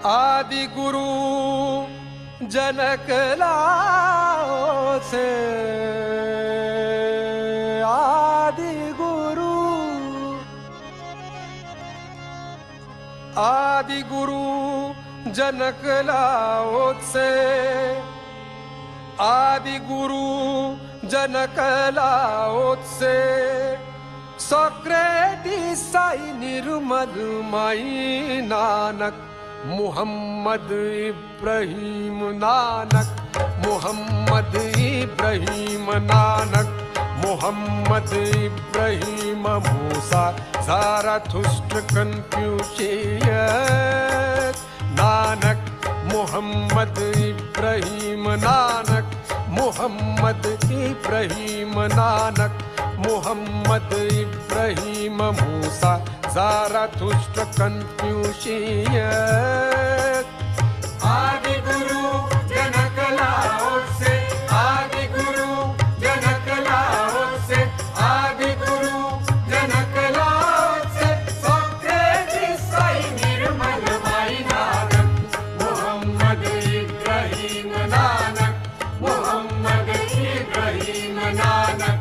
आदि गुरु जनक लाओ से, आदि गुरु जनक लाओ से, आदि गुरु जनक लाओ से, सोक्रेटिस साई निर्मल माई नानक, मुहम्मद इब्राहिम नानक, मुहम्मद इब्राहिम नानक, मुहम्मद इब्राहिम मूसा ज़ाराथुस्ट्र कन्फ्यूशियस नानक, मुहम्मद इब्राहिम नानक, मुहम्मद इब्राहिम नानक, मुहम्मद इब्राहिम मूसा ज़ाराथुस्ट्र कन्फ्यूशियस। आदि गुरु जनक लाओ से, आदि गुरु जनक लाओ से, आदि गुरु जनक लाओ से, सोक्रेटिस साई निर्मल माई नानक, मुहम्मद इब्राहिम नानक, मुहम्मद इब्राहिम नानक।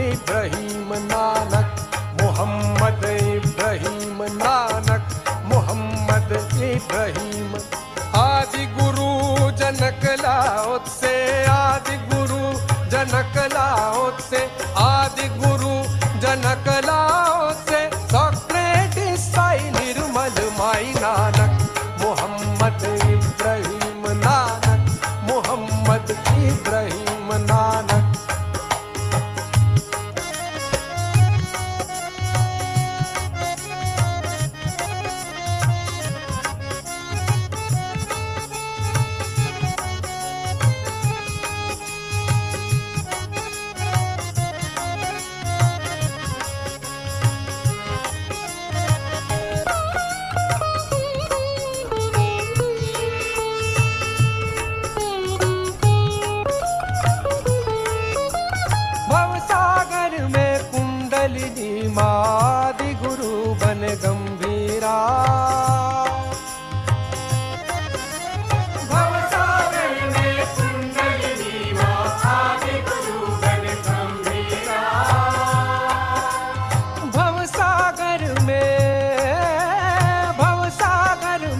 इब्राहिम नानक, मुहम्मद इब्राहिम नानक, मुहम्मद इब्राहिम। आदि गुरु जनक लाओ से, आदि गुरु जनक लाओ से, आदि गुरु जनक लाओ से, सोक्रेटिस साई निर्मल माई नानक, मुहम्मद इब्राहिम नानक, मुहम्मद इब्राहिम नानक। आदि गुरु बन गंभीरा, भवसागर में कुंडलिनी माँ, आदि गुरु बन गंभीरा, भवसागर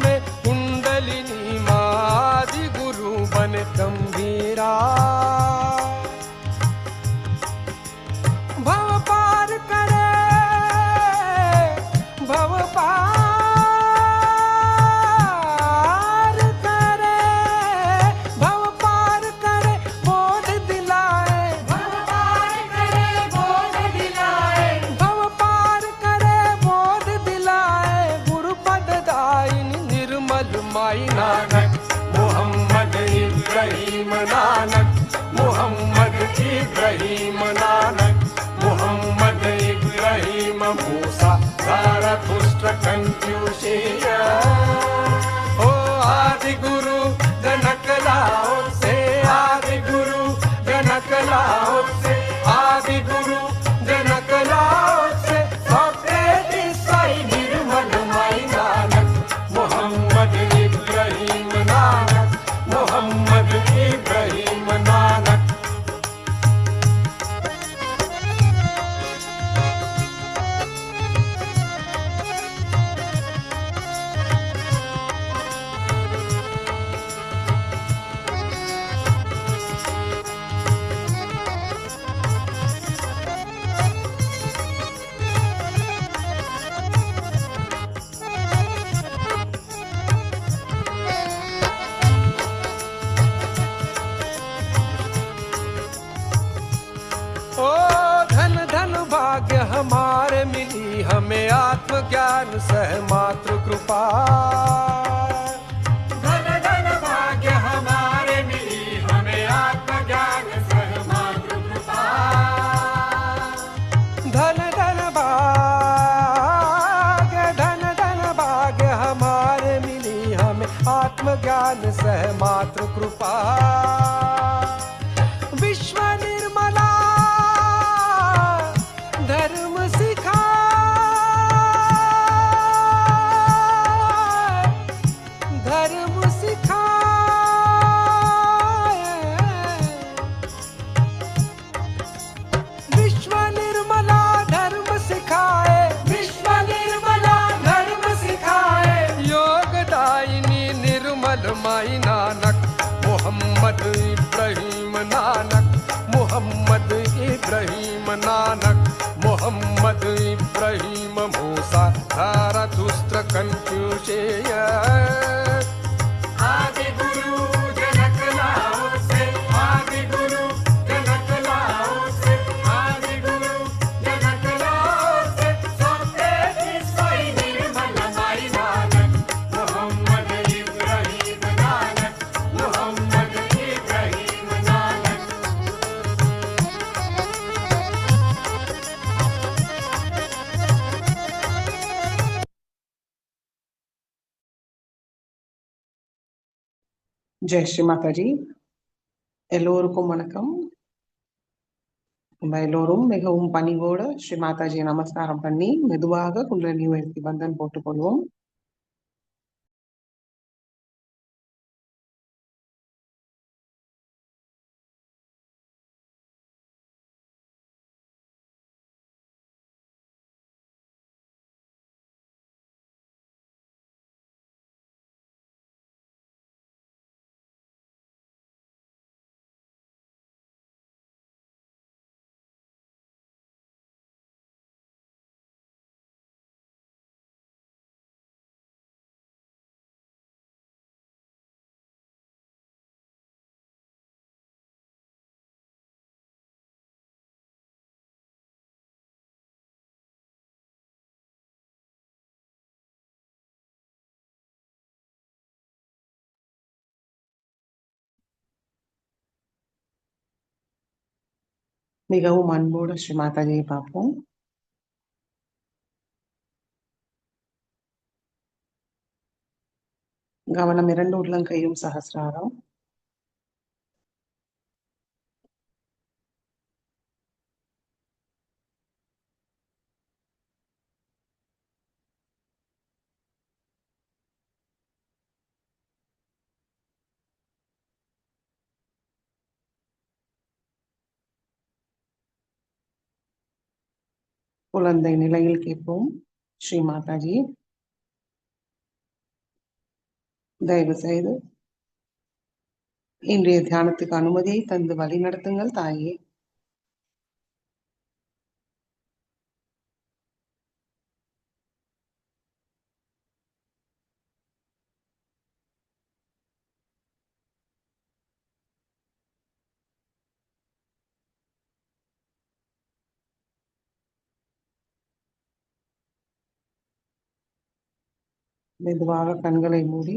में कुंडलिनी माँ, आदि गुरु बन गंभीरा। भव पार करे, भव पार करे, भव पार करे, बोध दिलाए, भव पार करे, बोध दिलाए, भव पार करे, बोध दिलाए, गुरु पद दायिनी निर्मल माई नानक, मुहम्मद इब्राहिम नानक, मुहम्मद इब्राहिम नानक, मुहम्मद इब्राहिम मूसा ज़ाराथुस्ट्र कन्फ्यूशियस। ओ आदि गुरु जनक लाओ से, आदि गुरु जनक लाओ मोहम्मद इब्राहिम नानक। ओ धन धन भाग्य हमारे मिली हमें आत्मज्ञान सह मातृ कृपा। धन धन भाग्य हमारे मिली हमें आत्मज्ञान सह मातृ कृपा। धन धन भाग्य हमारे मिली हमें आत्मज्ञान सह मातृ कृपा। विश्व निर्मला धर्म सिखाए, धर्म सिखाए। विश्व निर्मला धर्म सिखाए, विश्व निर्मला धर्म सिखाए। योगदायिनी निर्मल माई नानक मोहम्मद इब्राहिम नानक। मोहम्मद इब्राहिम नानक। मोहम्मद इब्राहिम मूसा धारतुस्त्र कन्फ्यूशेय। आदि गुरु जनक लाओ से, आदि गुरु जनक लाओ से, आदि गुरु जनक लाओ से। सोते सोई निर्मल माई नानक मोहम्मद इब्राहिम नानक। मोहम्मद इब्राहिम नानक। ஜெய் ஸ்ரீ மாதாஜி. எல்லோருக்கும் வணக்கம். நம்ம எல்லோரும் மிகவும் பணிவோட ஸ்ரீ மாதாஜியை நமஸ்காரம் பண்ணி மெதுவாக குண்டலினி உயர்த்தி பந்தன் போட்டுக்கொள்வோம். மிகவும் அன்போடு ஸ்ரீ மாதாஜியை பார்ப்போம். கவனம் இரண்டு உள்ளங்கையும் சஹஸ்ராரம். குழந்தை நிலையில் கேட்போம். ஸ்ரீ மாதாஜி, தயவு செய்து இன்றைய தியானத்துக்கு அனுமதியை தந்து வழி நடத்துங்கள் தாயே. மெதுவாக கண்களை மூடி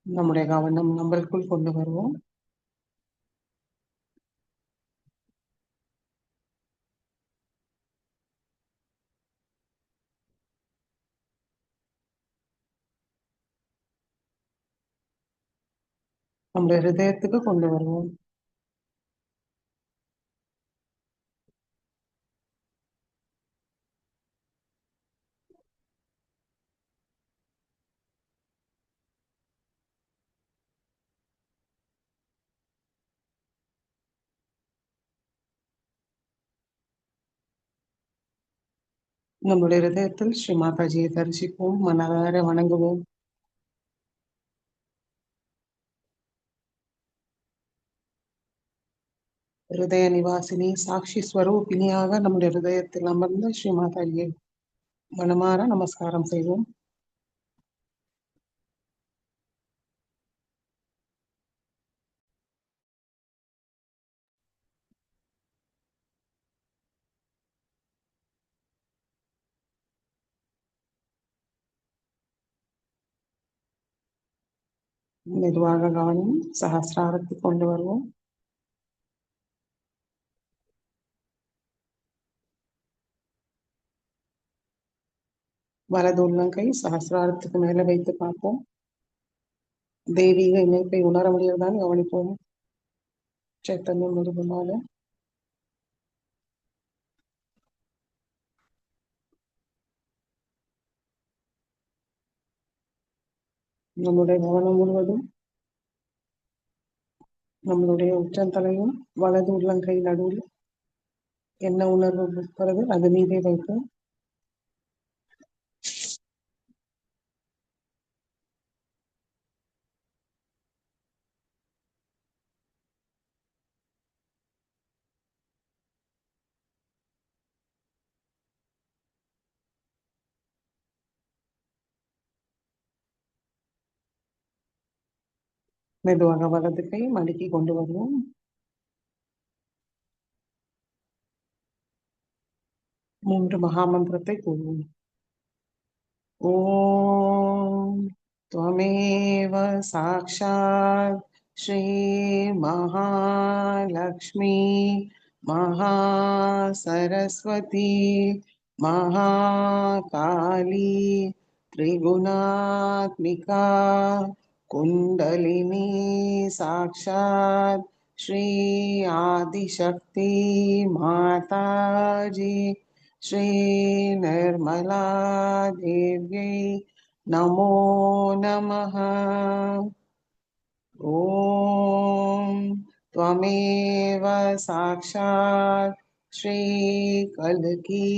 நம்முடைய கவனம் நம்மளுக்குள் கொண்டு வருவோம். நம்முடைய ஹிருதயத்துக்கு கொண்டு வருவோம். நம்முடைய ஹிருதயத்தில் ஸ்ரீ மாதாஜியை தரிசிப்போம், மனதார வணங்குவோம். ஹிருதய நிவாசினி சாட்சி ஸ்வரூபிணியாக நம்முடைய ஹிருதயத்தில் அமர்ந்த ஸ்ரீ மாதாஜியை மனமாற நமஸ்காரம் செய்வோம். மெதுவாக கவனம் சஹஸ்ராரத்தை கொண்டு வருவோம். வலது உள்ளங்கை சஹஸ்ராரத்துக்கு மேல வைத்து பார்ப்போம். தெய்வீக இணைப்பை உணர முடியறதான்னு கவனிப்போம். சைத்தன்யம் முருகனால நம்முடைய கவனம் முழுவதும் நம்மளுடைய உச்சந்தலையும் வலது உள்ளங்கை நடுவில் என்ன உணர்வு இருக்கிறது அது மீதே வைத்து மெதுவாக வலது கை மடக்கி கொண்டு வருவோம். மூன்று மகாமந்திரத்தை கூறுவோம். ஓம் त्वमेव साक्षात् श्री महालक्ष्मी महासरस्वती महाकाली त्रिगुणात्मिका कुण्डलिनी साक्षात् श्री आदिशक्ति माताजी श्री निर्मला देव्यै नमो नमः। ॐ त्वमेव साक्षात् श्री कल्की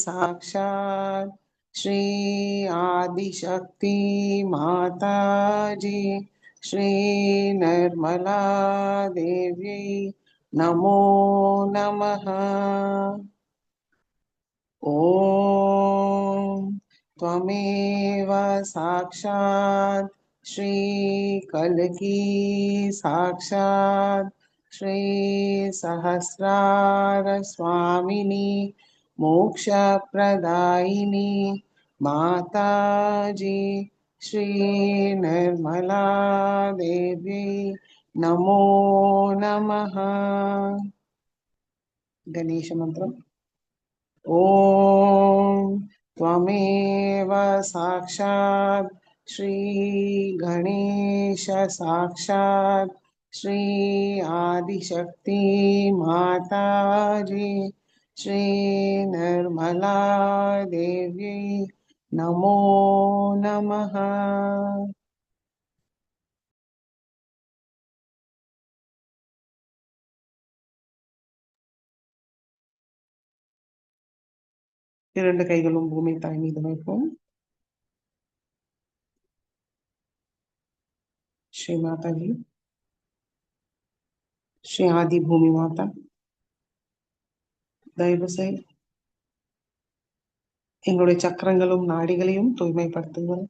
साक्षात् श्री आदिशक्ति माताजी श्री निर्मला देव्यै नमो नमः। ॐ त्वमेव साक्षात् श्री कल्की साक्षात् श्री सहस्रार स्वामिनी मोक्षप्रदायिनी माताजी श्री निर्मला देवी नमो नमः। गणेश मंत्रम। ॐ त्वमेव साक्षात् श्री गणेश साक्षात् श्री आदिशक्ति माताजी श्री निर्मला देवी नमो नमः। இரண்டு கைகளும் பூமி தாய் மீது வைப்போம். श्री माता जी श्री आदि भूमि माता தயவு செய்து எங்களுடைய சக்கரங்களும் நாடிகளையும் தூய்மைப்படுத்துங்கள்.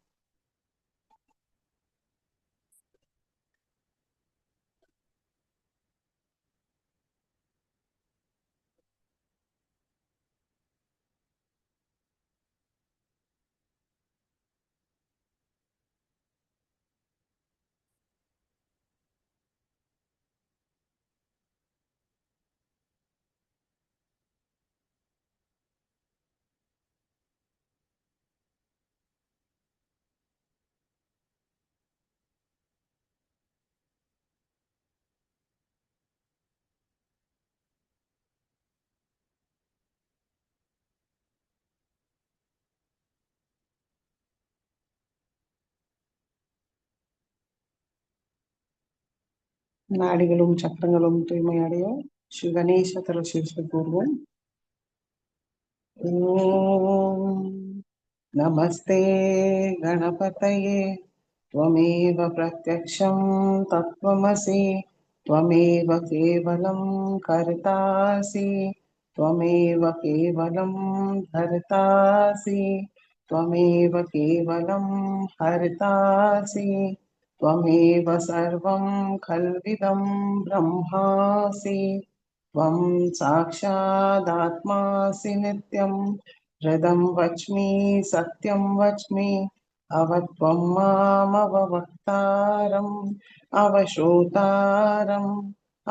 நாடிகளும் சக்கரங்களும் தூய்மை அடைய ஸ்ரீ கணேச தலசீர்ஷை கூறுவோம். ॐ नमस्ते गणपतये त्वमेव प्रत्यक्षं तत्त्वमसि त्वमेव केवलं कर्तासि त्वमेव केवलं धर्तासि त्वमेव केवलं हर्तासि त्वमेव सर्वं खल्विदं ब्रह्मासि त्वं साक्षादात्मासि नित्यं हृदं वच्मि सत्यं वच्मि अवत्वं मामवक्तारम् अवश्रोतारम्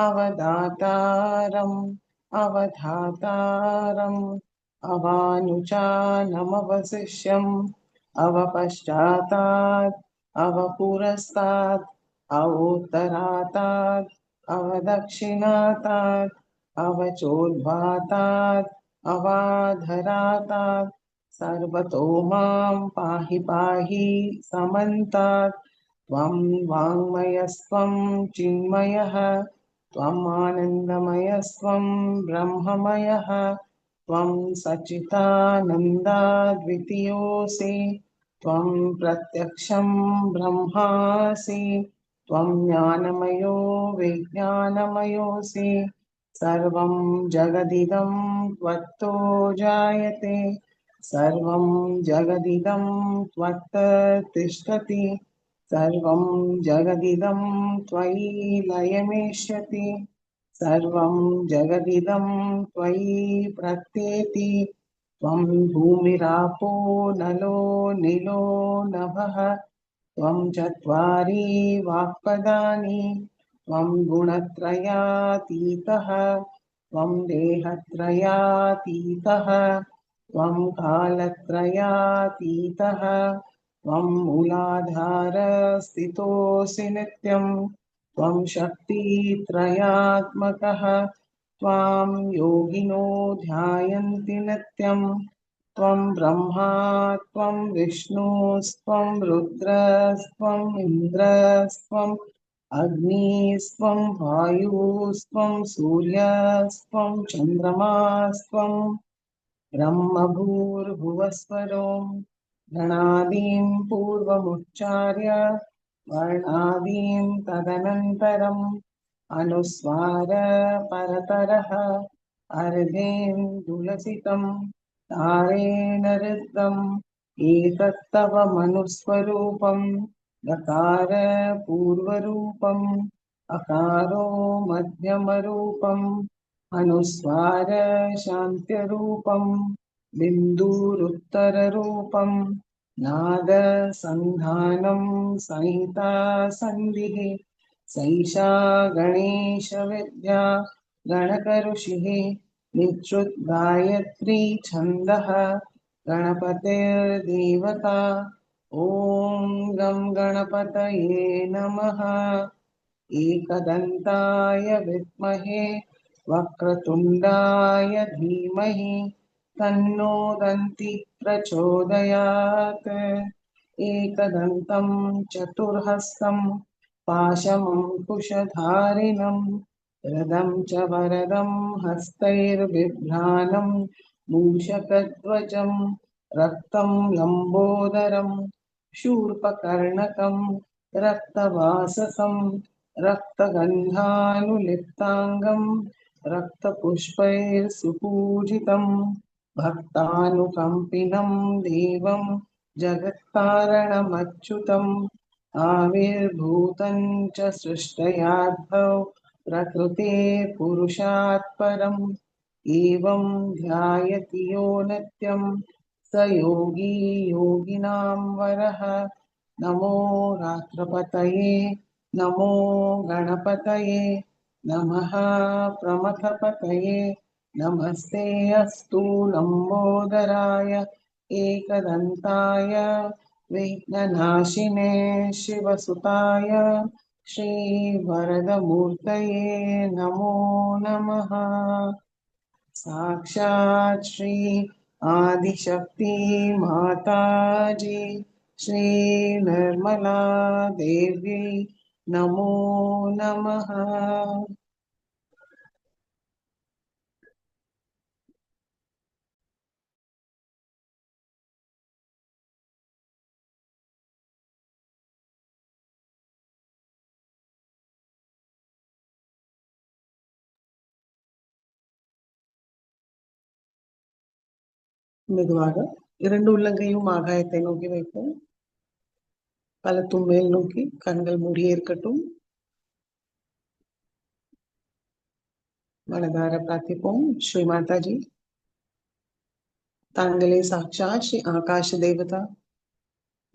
अवदातारम् अवधातारम् अवानुचानमवशिष्यम् अवपश्चातात् अवपुरस्तात् अवोत्तरातात् अवदक्षिणातात् अवचोद्वातात् अवाधरातात् सर्वतो मां पाहि पाहि समन्तात् त्वं वाङ्मयस्त्वं चिन्मयः त्वम् आनन्दमयस्त्वं ब्रह्ममयः त्वं सच्चिदानन्दाद्वितीयोऽसि त्वं प्रत्यक्षं ब्रह्मासि त्वं ज्ञानमयो विज्ञानमयोऽसि सर्वं जगदिदं त्वत्तो जायते सर्वं जगदिदं त्वत्त तिष्ठति सर्वं जगदिदं त्वयि लयमेष्यति सर्वं जगदिदं त्वयि प्रत्येति त्वं भूमिरापो नलो निलो नभः त्वं चत्वारि वाक्पदानि त्वं गुणत्रयातीतः त्वं देहत्रयातीतः त्वं कालत्रयातीतः त्वं मूलाधारस्थितोऽसि नित्यं त्वं शक्तित्रयात्मकः त्वां योगिनो ध्यायन्ति नित्यं त्वं ब्रह्मा त्वं विष्णुस्त्वं रुद्रस्त्वम् इन्द्रस्त्वम् अग्निस्त्वं वायुस्त्वं सूर्यस्त्वं चन्द्रमास्त्वं ब्रह्मभूर्भुवस्वरो गणादीं पूर्वमुच्चार्य वर्णादीं तदनन्तरम् अनुस्वार परतरः अर्धेन्दुलसितं तारेण ऋद्धम् एतत्तव मनुस्वरूपं गकार पूर्वरूपम् अकारो मध्यमरूपम् अनुस्वार शान्त्यरूपम् बिन्दुरुत्तररूपम् नादसन्धानं संहिता सन्धिः सैषा गणेशविद्या गणकऋषिः निःश्रुतगायत्री छन्दः गणपतिर्देवता ॐ गं गणपतये नमः एकदन्ताय विद्महे वक्रतुण्डाय धीमहि तन्नो दन्ति प्रचोदयात् एकदन्तं चतुर्हस्तं पाशमङ्कुशधारिणं रदं च वरदं हस्तैर्बिभ्राणं मूषकध्वजं रक्तं लम्बोदरं शूर्पकर्णकं रक्तवाससं रक्तगन्धानुलिप्ताङ्गं रक्तपुष्पैर्सुपूजितं भक्तानुकम्पिनं देवं जगत्कारणमच्युतम् आविर्भूतं च सृष्टयाद्धौ प्रकृते पुरुषात् परम् एवं ध्यायति यो नित्यं स योगी योगिनां वरः नमो रात्रपतये नमो गणपतये नमः प्रमथपतये नमस्ते अस्तु लम्बोदराय एकदन्ताय विघ्ननाशिने शिवसुताय श्रीवरदमूर्तये नमो नमः साक्षात् श्री आदिशक्ति माताजी श्री निर्मला देवी नमो नमः। மெதுவாக இரண்டு உள்ளங்கையும் ஆகாயத்தை நோக்கி வைப்போம். பலத்தும் மேல் நோக்கி கண்கள் மூடியே இருக்கட்டும். மனதார பிரார்த்திப்போம். ஸ்ரீ மாதாஜி, தாங்களே சாட்சாத் ஸ்ரீ ஆகாஷ தேவதா,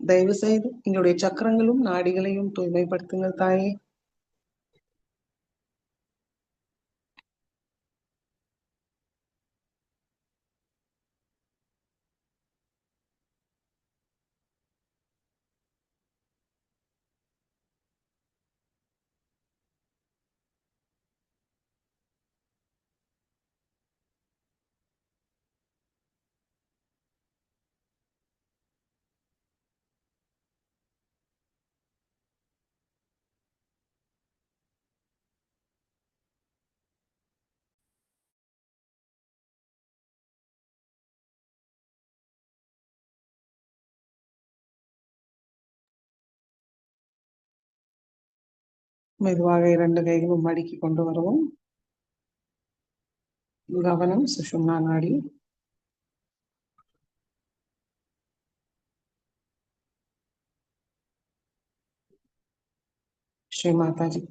தயவு செய்து எங்களுடைய சக்கரங்களும் நாடிகளையும் தூய்மைப்படுத்துங்கள் தாயே. மெதுவாக இரண்டு கைகளும் மடக்கி கொண்டு வருவோம். கவனம் சுஷும்னா நாடி. ஸ்ரீ மாதாஜி,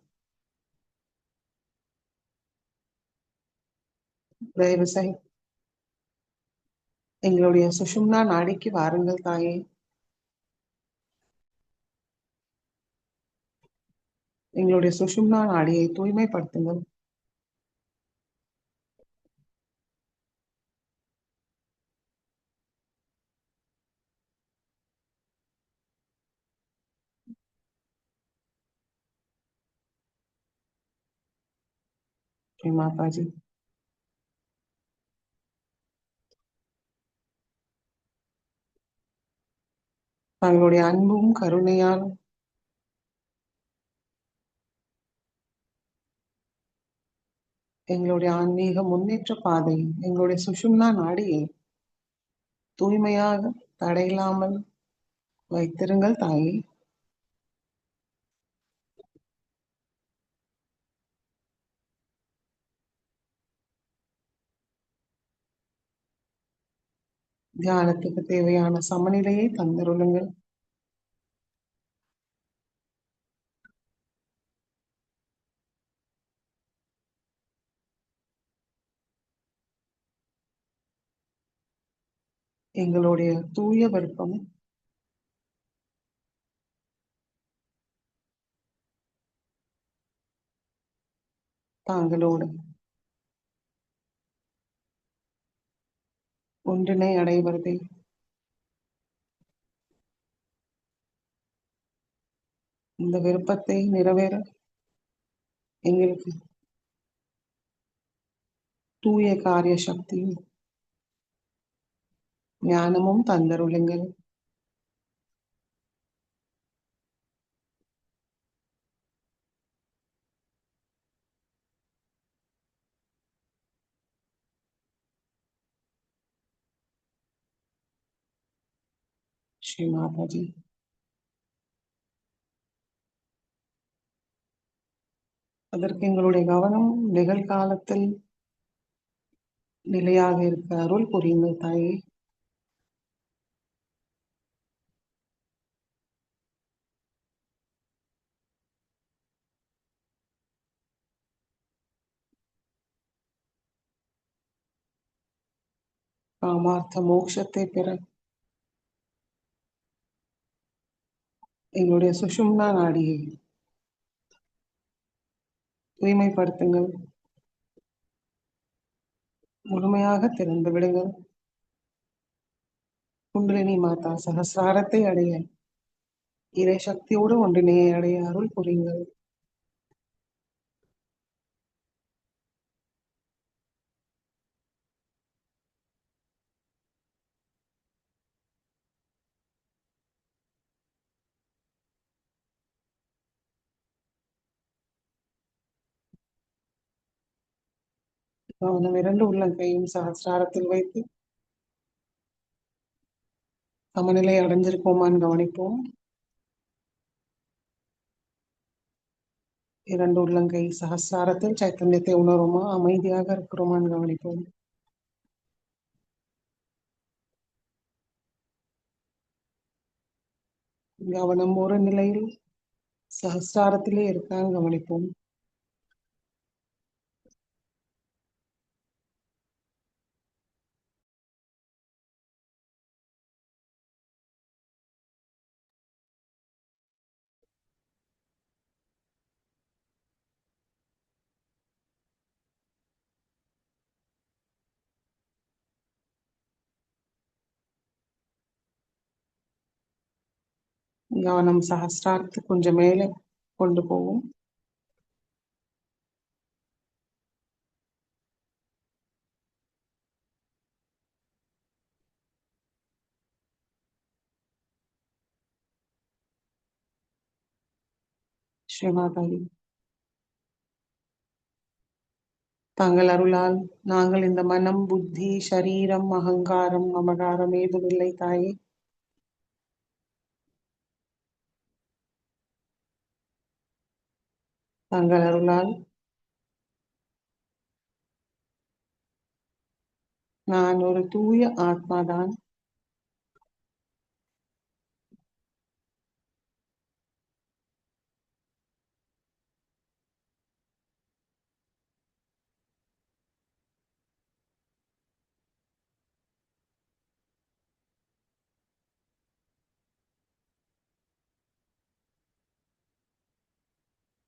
தயவு செய்து எங்களுடைய சுஷும்னா நாடிக்கு வாருங்கள் தாயே. எங்களுடைய சுஷும்னா நாடியை தூய்மைப்படுத்துங்கள். ஸ்ரீ மாதாஜி, தங்களுடைய அன்பும் கருணையால் எங்களுடைய ஆன்மீக முன்னேற்ற பாதை, எங்களுடைய சுஷும்னா நாடியை தூய்மையாக தடையில்லாமல் வைத்திருங்கள் தாயே. தியானத்துக்கு தேவையான சமநிலையை தந்தருளுங்கள். எங்களுடைய தூய விருப்பம் தாங்களோடு ஒன்றினை அடைவதே. இந்த விருப்பத்தை நிறைவேற எங்களுக்கு தூய காரிய சக்தியும் ஞானமும் தந்தருளுங்கள். ஸ்ரீ மாதாஜி, அதற்கு எங்களுடைய கவனம் நிகழ்காலத்தில் நிலையாக இருக்க அருள் புரியுங்கள் தாயே. காமார்த்த மோட்சத்தை பெற எங்களுடைய சுஷும்னா நாடியை தூய்மைப்படுத்துங்கள். முழுமையாக திறந்து விடுங்கள். குண்டலினி மாதா சகசிராரத்தை அடைய, இறை சக்தியோடு ஒன்றினையை அடைய அருள் புரியுங்கள். கவனம் இரண்டு உள்ளங்கையும் சகசிராரத்தில் வைத்து சமநிலை அடைஞ்சிருக்கோமான்னு கவனிப்போம். இரண்டு உள்ளங்கை சகசிராரத்தில் சைத்தன்யத்தை உணருமா, அமைதியாக இருக்கிறோமான்னு கவனிப்போம். கவனம் ஒரு நிலையில் சஹஸ்ராரத்திலே இருக்கான்னு கவனிப்போம். கவனம் சஹஸ்ராரத்துக்கு கொஞ்சம் மேலே கொண்டு போவோம். ஸ்ரீமாதாஜி, தங்கள் அருளால் நாங்கள் இந்த மனம், புத்தி, சரீரம், அகங்காரம், மமகாரம் ஏதுமில்லை தாயே. தங்கள் அருளால் நான் ஒரு தூய ஆத்மாதான்.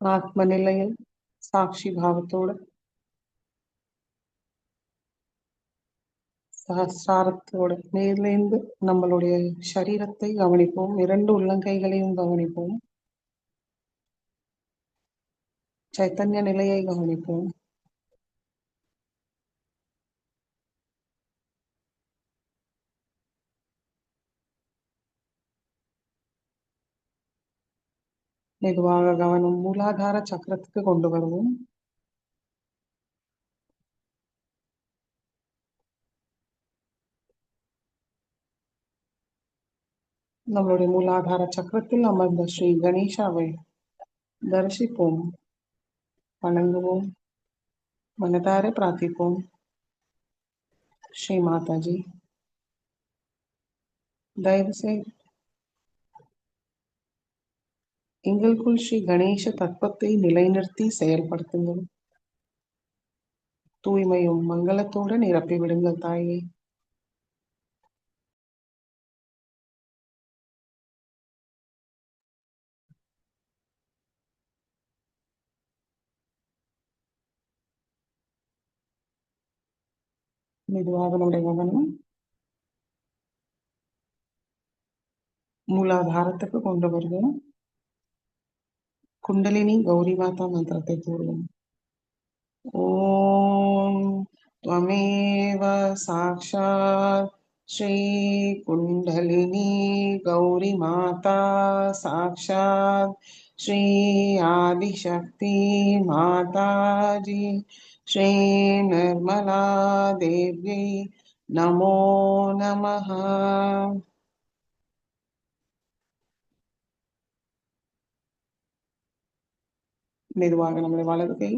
ஆத்ம நிலையில் சாட்சி பாவத்தோட சஹஸ்ராரத்தோட மேலேந்து நம்மளுடைய சரீரத்தை கவனிப்போம். 2 உள்ளங்கைகளையும் கவனிப்போம். சைத்தன்ய நிலையை கவனிப்போம். மெதுவாக கவனம் மூலாதார சக்கரத்துக்கு கொண்டு வருவோம். நம்மளுடைய மூலாதார சக்கரத்தில் அமர்ந்த ஸ்ரீ கணேசாவை தரிசிப்போம், வணங்குவோம், மனதார பிரார்த்திப்போம். ஸ்ரீ மாதாஜி, தயவு செய்து எங்களுக்குள் ஸ்ரீ கணேச தத்துவத்தை நிலைநிறுத்தி செயல்படுத்துங்கள். தூய்மையும் மங்களத்தோடு நிரப்பி விடுங்கள் தாயே. மெதுவாக நம்முடைய கவனம் மூலாதாரத்துக்கு கொண்டு வருவோம். குண்டலினி கௌரி மாதா மந்திரத்தை கூறுவோம். ஓம் त्वमेव साक्षात् श्री कुण्डलिनी गौरी माता साक्षात् श्री आदिशक्ति माताजी श्री निर्मला देवी नमो नमः. மெதுவாக நம்முடைய வலது கை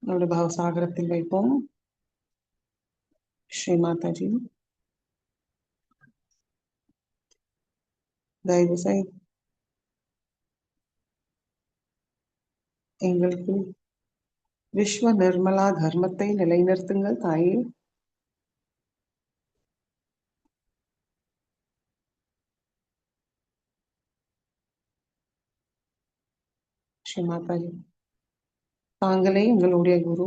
நம்முடைய பவசாகரத்தில் வைப்போம். ஸ்ரீ மாதாஜி, தயவு செய்து எங்களுக்கு விஸ்வ நிர்மலா தர்மத்தை நிலைநிறுத்துங்கள் தாயே. ஸ்ரீ மாதாஜி, தாங்களே எங்களுடைய குரு.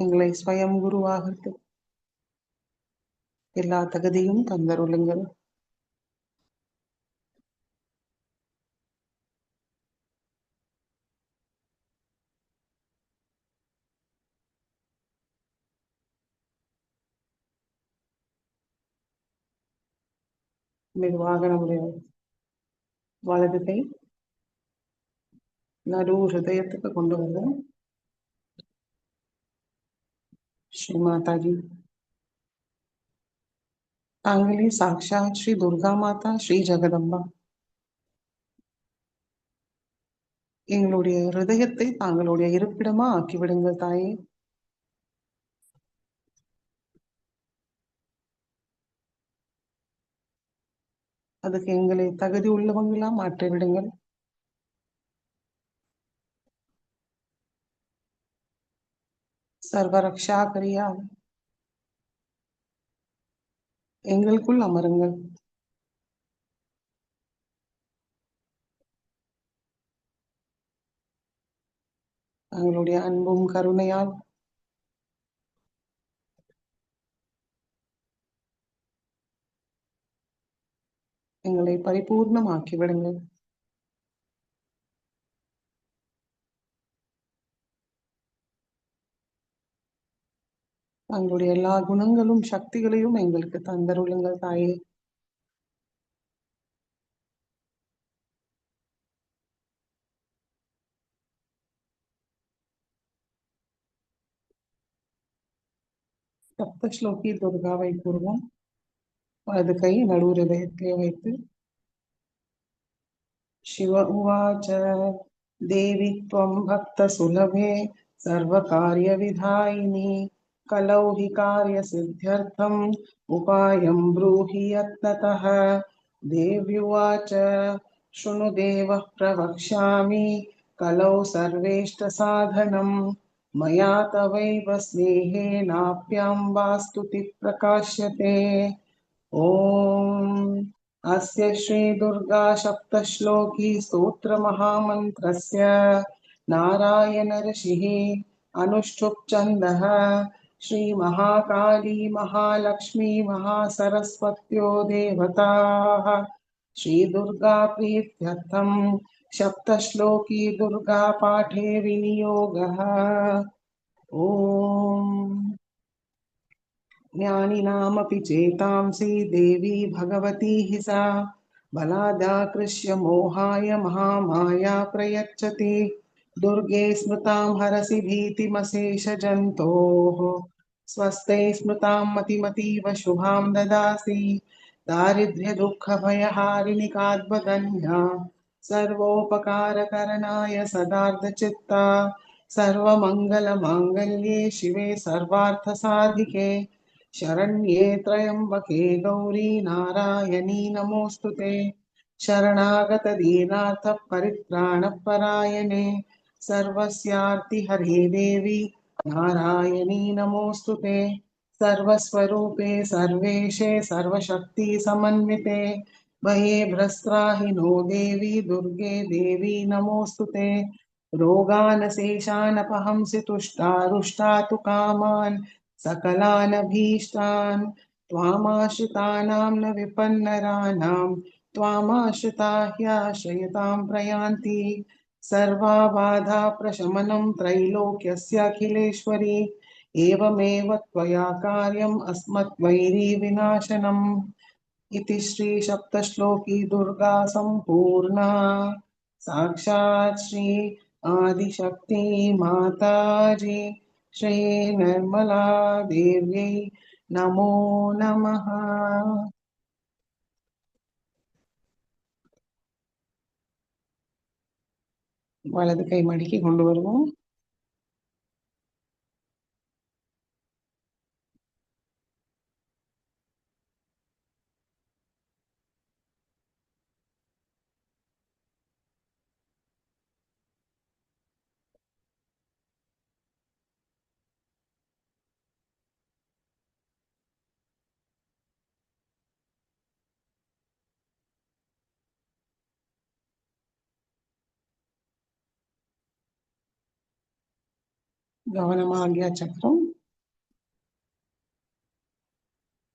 எங்களை ஸ்வயம் குருவாகிறது எல்லா தகுதியும் தந்தருளுங்கள். மெதுவாக நம்முடைய வலது கை நடு ஹிருதயத்துக்கு கொண்டு வருவோம். ஸ்ரீ மாதாஜி, தாங்களே சாக்ஷாத் ஸ்ரீ துர்கா மாதா, ஸ்ரீ ஜெகதம்பா. எங்களுடைய ஹிருதயத்தை தாங்களுடைய இருப்பிடமா ஆக்கிவிடுங்கள் தாயே. அதுக்கு எங்களை தகுதி உள்ளவங்களா மாற்றி விடுங்கள். சர்வரக்ஷா கரியா எங்களுக்குள் அமருங்கள். எங்களுடைய அன்பும் கருணையால் எங்களை பரிபூர்ணமாக்கி விடுங்கள். தங்களுடைய எல்லா குணங்களும் சக்திகளையும் எங்களுக்கு தந்தருளுங்கள் தாயே. சப்தஸ்லோகி துர்காவை கூறுவோம். வலது கை நடுவுதயத்திலே வைத்து. शिव उवाच देवी त्वं भक्तसुलभे सर्वकार्यविधायिनी कलौ हि कार्यसिद्ध्यर्थम् उपायं ब्रूहि यत्नतः। देव्युवाच शृणु देवः प्रवक्ष्यामि कलौ सर्वेष्टसाधनं मया तवैव स्नेहेनाप्यां वास्तुति प्रकाश्यते। ॐ अस्य श्रीदुर्गा सप्तश्लोकी स्तोत्रमहामन्त्रस्य नारायण ऋषिः अनुष्ठुप् छन्दः श्रीमहाकाली महालक्ष्मी महासरस्वत्यो देवताः श्रीदुर्गा प्रीत्यर्थं सप्तश्लोकी दुर्गा पाठे विनियोगः। ॐ ज्ञानिनामपि चेतांसि देवी भगवती हि सा बलादाकृष्य मोहाय महामाया प्रयच्छति। दुर्गे स्मृतां हरसि भीतिमशेषजन्तोः स्वस्ते स्मृतां मतिमतीव शुभां ददासि। दारिद्र्यदुःखभयहारिणि काद्वदन्या सर्वोपकारकरणाय सदार्धचित्ता सर्वमङ्गलमाङ्गल्ये शिवे सर्वार्थसाधिके शरण्ये त्र्यम्बके गौरी नारायणी नमोऽस्तुते। शरणागतदीनार्थपरित्राणपरायणे सर्वस्यार्तिहरे देवी नारायणी नमोऽस्तुते। सर्वस्वरूपे सर्वेशे सर्वशक्तिसमन्विते भयेभ्रस्त्राहिनो देवी दुर्गे देवी नमोऽस्तुते। रोगानशेषानपहंसि तुष्टारुष्टातु कामान् सकलानभीष्टान् त्वामाश्रितानां न विपन्नराणां त्वामाश्रिता ह्याश्रयतां प्रयान्ति। सर्वाबाधा प्रशमनं त्रैलोक्यस्याखिलेश्वरी एवमेव त्वया कार्यम् अस्मद्वैरीविनाशनम्। इति श्री सप्तश्लोकी दुर्गा सम्पूर्णा। साक्षात् श्री आदिशक्ति माताजी श्री निर्मला देव्यै नमो नमः। வலது கை மடக்கி கொண்டு வருவோம். கவனமா ஆக்யா சக்கரம்.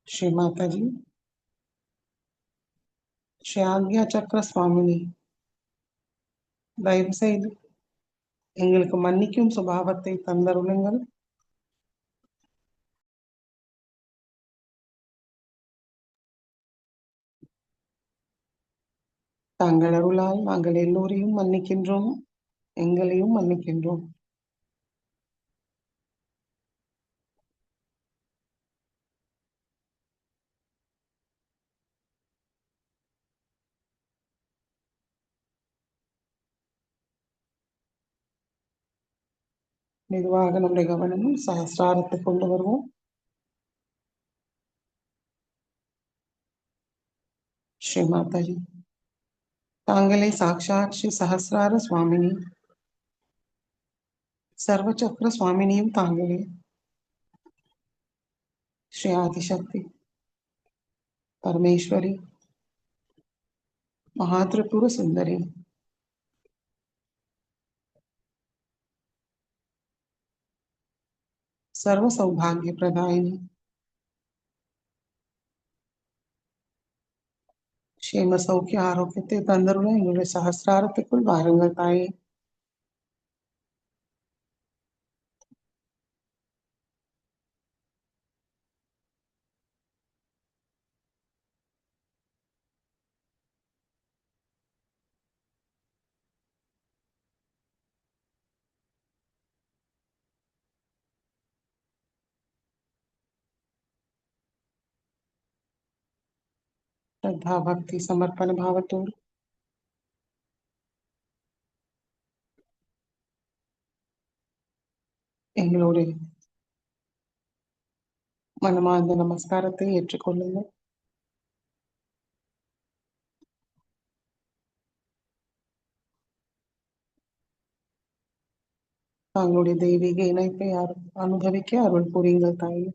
ஸ்ரீ மாதாஜி ஸ்ரீ ஆக்யா சக்கர சுவாமினி, தயவு செய்து எங்களுக்கு மன்னிக்கும் சுபாவத்தை தந்தருளுங்கள். தாங்கள் அருளால் நாங்கள் எல்லோரையும் மன்னிக்கின்றோம், எங்களையும் மன்னிக்கின்றோம். மெதுவாக நம்முடைய கவனமும் சஹஸ்ராரத்தை கொண்டு வருவோம். ஸ்ரீ மாதாஜி தாங்களே சாக்ஷாத் ஸ்ரீ சஹஸ்ரார சுவாமினி, சர்வச்சக்ர சுவாமினியும் தாங்களே. ஸ்ரீ ஆதிசக்தி பரமேஸ்வரி மகாத்ரிபுர சுந்தரி, சர்வ சௌபாகிய பிரதாயினி, க்ஷேம சௌக்கிய ஆரோக்கியத்தை தந்தருள எங்களுடைய சஹஸ்ராரத்துக்குள் வாருங்கள் தாயே. ஸ்ரத்தா பக்தி சமர்ப்பண பாவத்தோடு எங்களுடைய மனமார்ந்த நமஸ்காரத்தை ஏற்றுக்கொள்ளுங்கள். தங்களுடைய தெய்வீக இணைப்பை அனுபவிக்க அருள் புரியுங்கள் தாயே.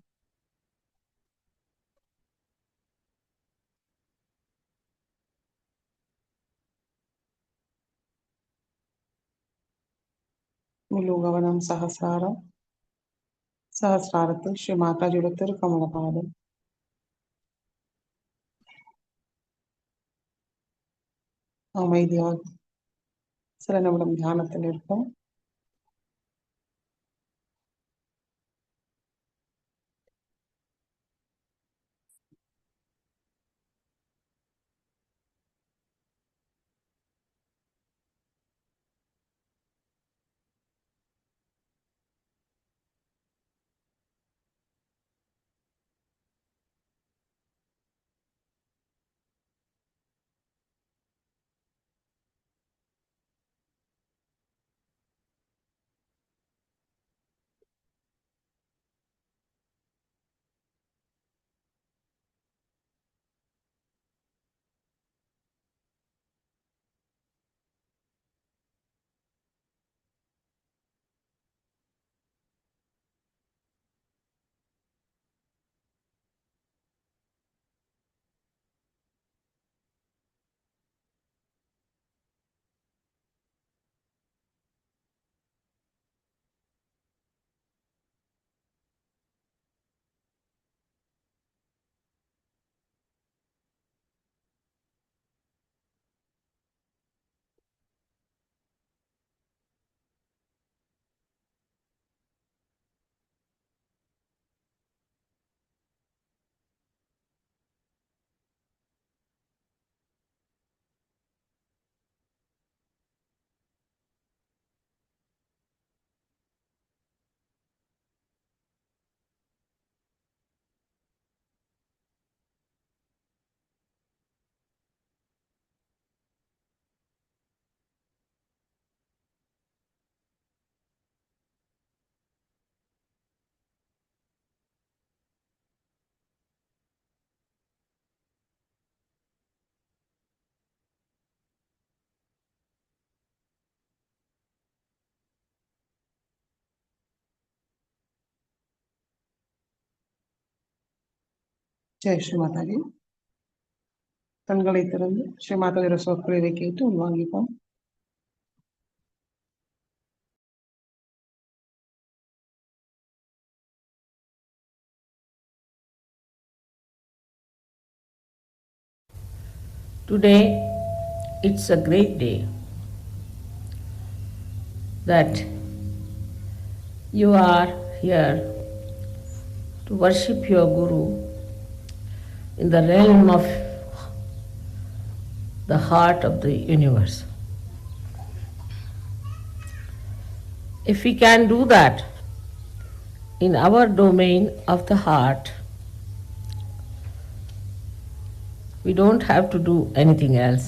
முழு கவனம் சஹஸ்ராரம். சஹஸ்ராரத்தில் ஸ்ரீ மாதாஜியோட திருக்கமல பாதம். அமைதியாக சில நிமிடம் தியானத்தில் இருப்போம். ஜெய் ஸ்ரீ மாதாஜி. கண்களை திறந்து ஸ்ரீ மாதாஜியோட சொற்களை கேட்டு உள்வாங்கிப்போம். Today, it's a great day that you are here to worship your Guru in the realm of the heart of the universe. If we can do that in our domain of the heart, we don't have to do anything else.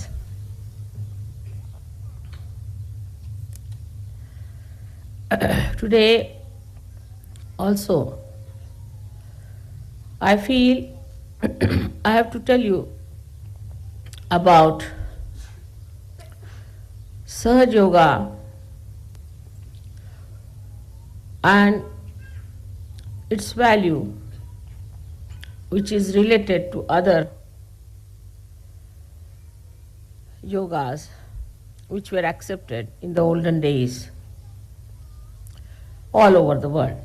Today also, I feel I have to tell you about Sahaj Yoga and its value, which is related to other yogas which were accepted in the olden days all over the world.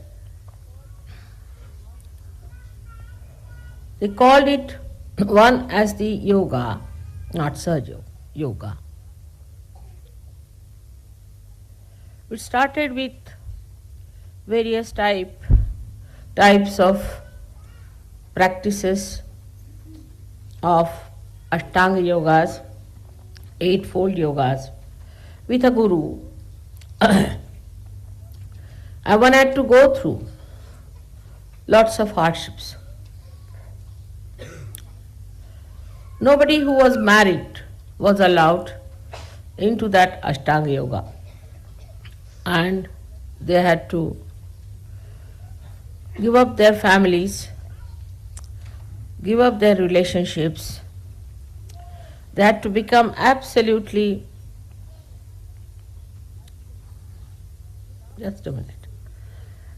They called it one as the yoga, not Sahaj Yoga. It started with various types of practices of Ashtanga yogas, eightfold yogas, with a guru. And one had to go through lots of hardships. Nobody who was married was allowed into that Ashtanga yoga, and they had to give up their families, give up their relationships. They had to become absolutely, just a minute,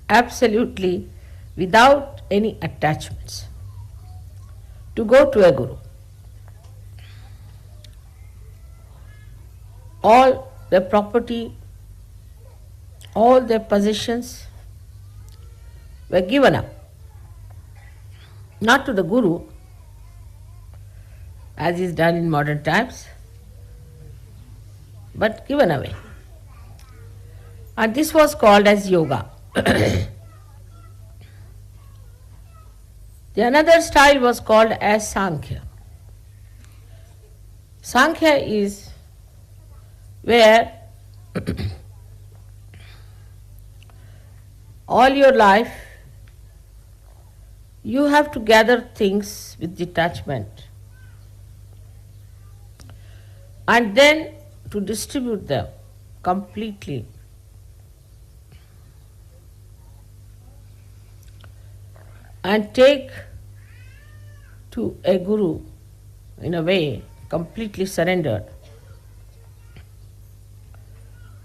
absolutely without any attachments to go to a guru. All their property, all their possessions were given up, not to the guru, as is done in modern times, but given away. And this was called as yoga. The another style was called as Sankhya. Sankhya is where all your life you have to gather things with detachment and then to distribute them completely. And take to a guru in a way completely surrendered,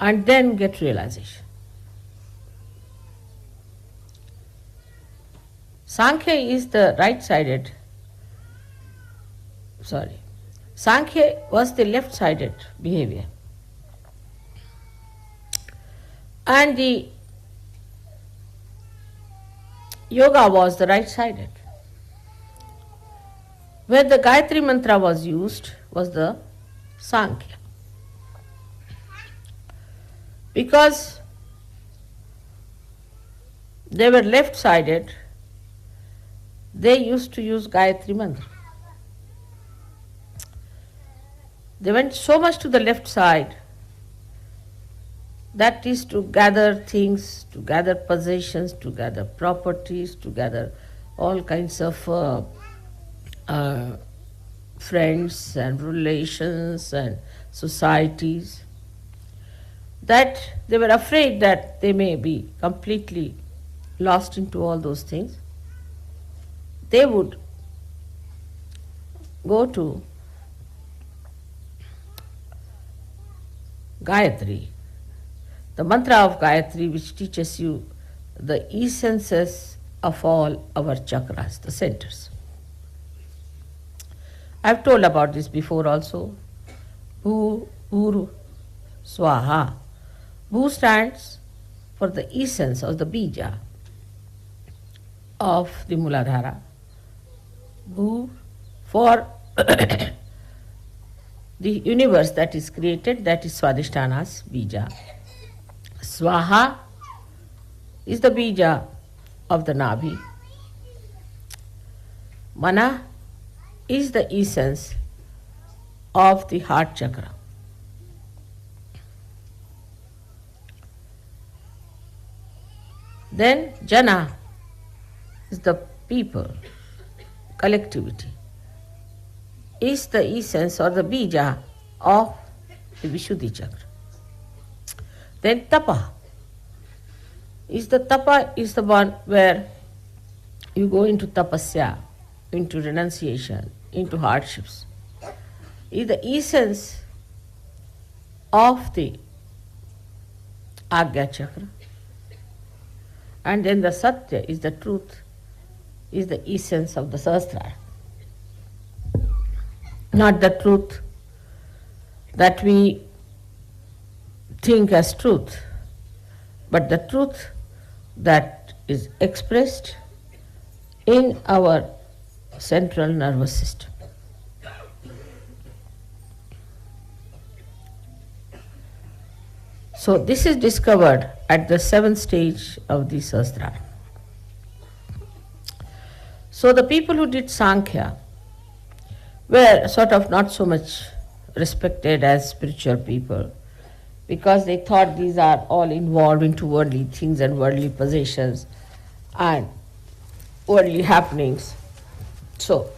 and then get realization. Sankhya is the right-sided, Sankhya was the left-sided behavior. And the yoga was the right-sided. Where the Gayatri mantra was used was the Sankhya. Because they were left-sided, they used to use Gayatri mantra. They went so much to the left side, that is to gather things, to gather possessions, to gather properties, to gather all kinds of friends and relations and societies, that they were afraid that they may be completely lost into all those things. They would go to Gayatri, the mantra of Gayatri, which teaches you the essences of all our chakras, the centers. I have told about this before also. Bhu, Uru, Swaha. Bhu stands for the essence of the bija of the Muladhara. Bhu for the universe that is created, that is Swadhisthana's bija. Swaha is the bija of the Nabhi. Mana is the essence of the heart chakra. Then Jana is the people, collectivity, is the essence or the bija of the Vishuddhi chakra. Then Tapa is the one where you go into tapasya, into renunciation, into hardships. is the essence of the Agya Chakra. And then the Satya is the truth, is the essence of the Sahasrara. Not the truth that we think as truth, but the truth that is expressed in our central nervous system. So this is discovered at the 7th stage of the Sahasrara. So the people who did Sankhya were sort of not so much respected as spiritual people, because they thought these are all involved into worldly things and worldly possessions and worldly happenings. So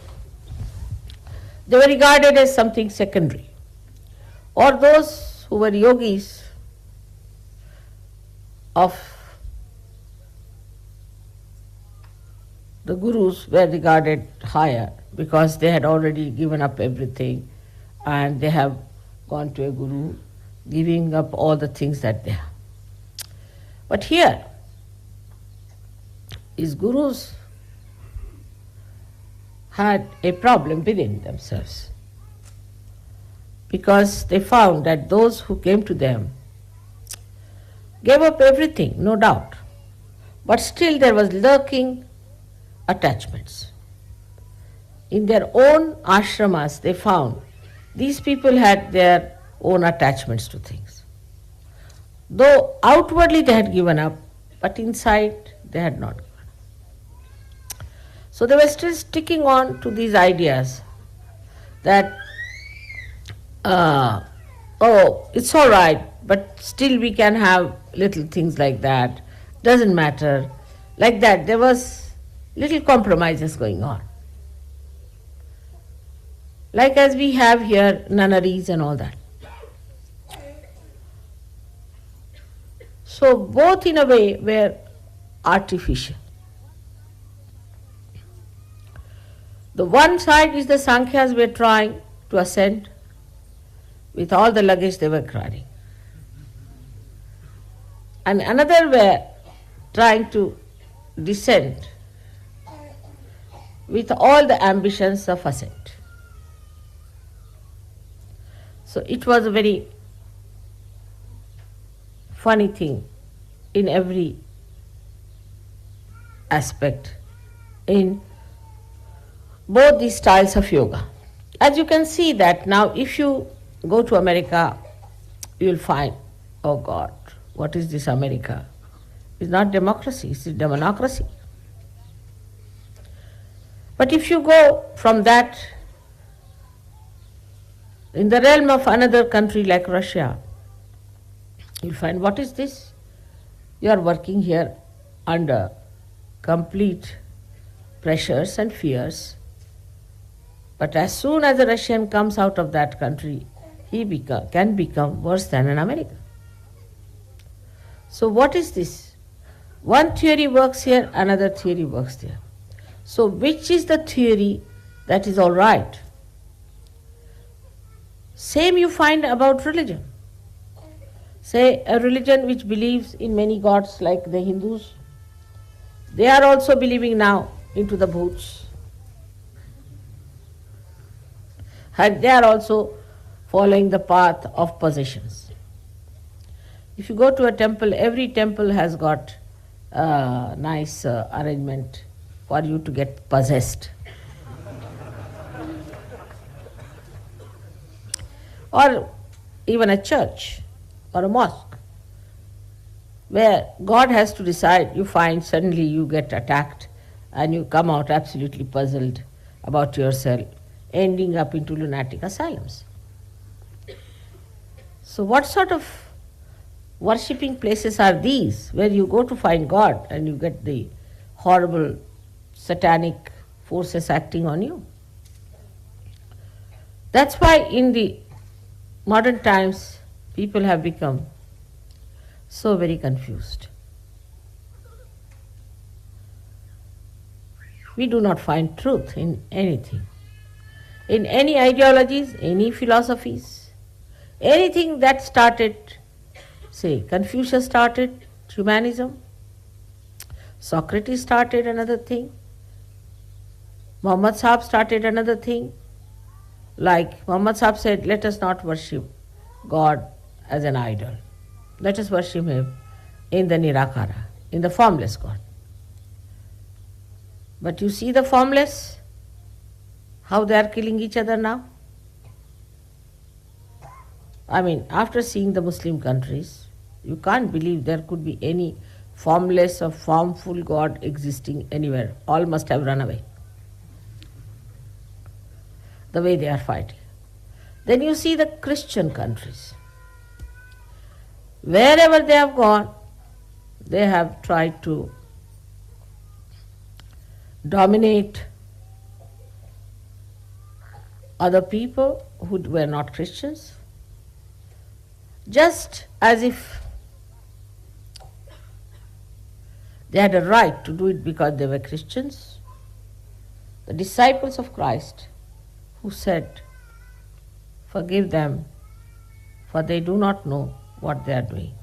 they were regarded as something secondary. Or those who were yogis of the gurus were regarded higher, because they had already given up everything and they have gone to a guru, giving up all the things that they have. But here, these gurus had a problem within themselves, because they found that those who came to them gave up everything, no doubt, but still there was lurking attachments. In their own ashramas, they found these people had their own attachments to things. Though outwardly they had given up, but inside they had not given up. So they were still sticking on to these ideas that, oh, it's all right, but still we can have little things like that, doesn't matter. Like that, there was little compromises going on. Like as we have here nunneries and all that. So both in a way were artificial. The one side is the Sankhyas were trying to ascend with all the luggage they were carrying. And another were trying to descend with all the ambitions of ascent. So it was a very funny thing in every aspect in both these styles of yoga. As you can see that now, if you go to America, you will find, oh God, what is this America? It's not democracy, it's demonocracy. But if you go from that in the realm of another country like Russia, you'll find, what is this? You are working here under complete pressures and fears. But as soon as a Russian comes out of that country, he can become worse than an American. So what is this? One theory works here, another theory works there. So which is the theory that is all right? Same you find about religion. Say a religion which believes in many gods like the Hindus, they are also believing now into the bhoots. And they are also following the path of possessions. If you go to a temple, every temple has got a nice arrangement for you to get possessed. Or even a church or a mosque, where God has to decide, you find suddenly you get attacked and you come out absolutely puzzled about yourself, ending up into lunatic asylums. So what sort of worshipping places are these, where you go to find God and you get the horrible satanic forces acting on you? That's why in the modern times people have become so very confused. We do not find truth in anything. in any ideologies, any philosophies, anything that started, say, Confucius started humanism, Socrates started another thing, Muhammad Sahib started another thing. Like Muhammad Sahib said, let us not worship God as an idol. Let us worship Him in the Nirakara, in the formless God. But you see the formless, how they are killing each other now? I mean, after seeing the Muslim countries, you can't believe there could be any formless or formful God existing anywhere. All must have run away. The way they are fighting. Then you see the Christian countries. Wherever they have gone, they have tried to dominate other people who were not Christians, just as if they had a right to do it because they were Christians. The disciples of Christ who said, forgive them, for they do not know what they are doing.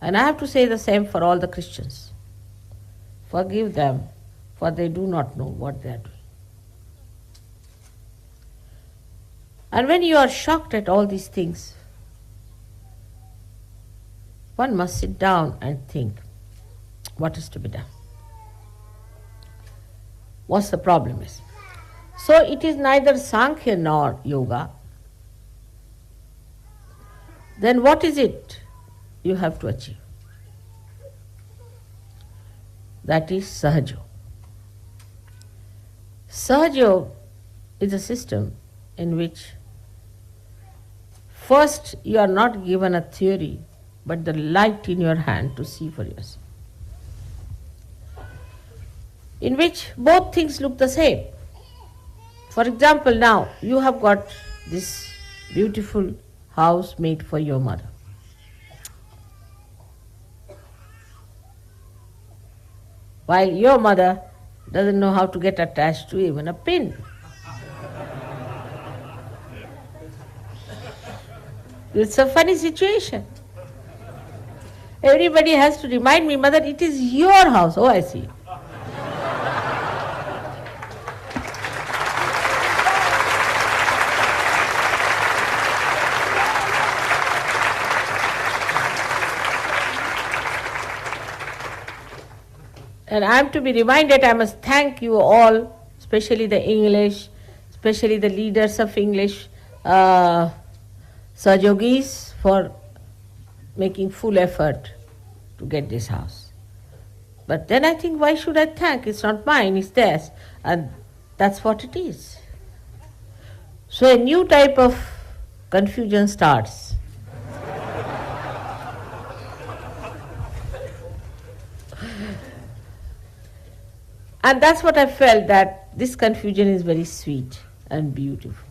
And I have to say the same for all the Christians. Forgive them, for they do not know what they are doing. And when you are shocked at all these things, one must sit down and think, what is to be done? What's the problem is? So it is neither Sankhya nor Yoga. Then what is it you have to achieve? That is Sahajya. Sahajya is a system in which first you are not given a theory, but the light in your hand to see for yourself, in which both things look the same. For example, now you have got this beautiful house made for your mother. While your mother doesn't know how to get attached to even a pin. It's a funny situation. Everybody has to remind me, Mother, it is your house. Oh, I see. And I am to be reminded, I must thank you all, especially the English, especially the leaders of English, Sahajogis, for making full effort to get this house. But then I think, why should I thank? It's not mine, it's theirs. And that's what it is. So a new type of confusion starts. And that's what I felt, that this confusion is very sweet and beautiful.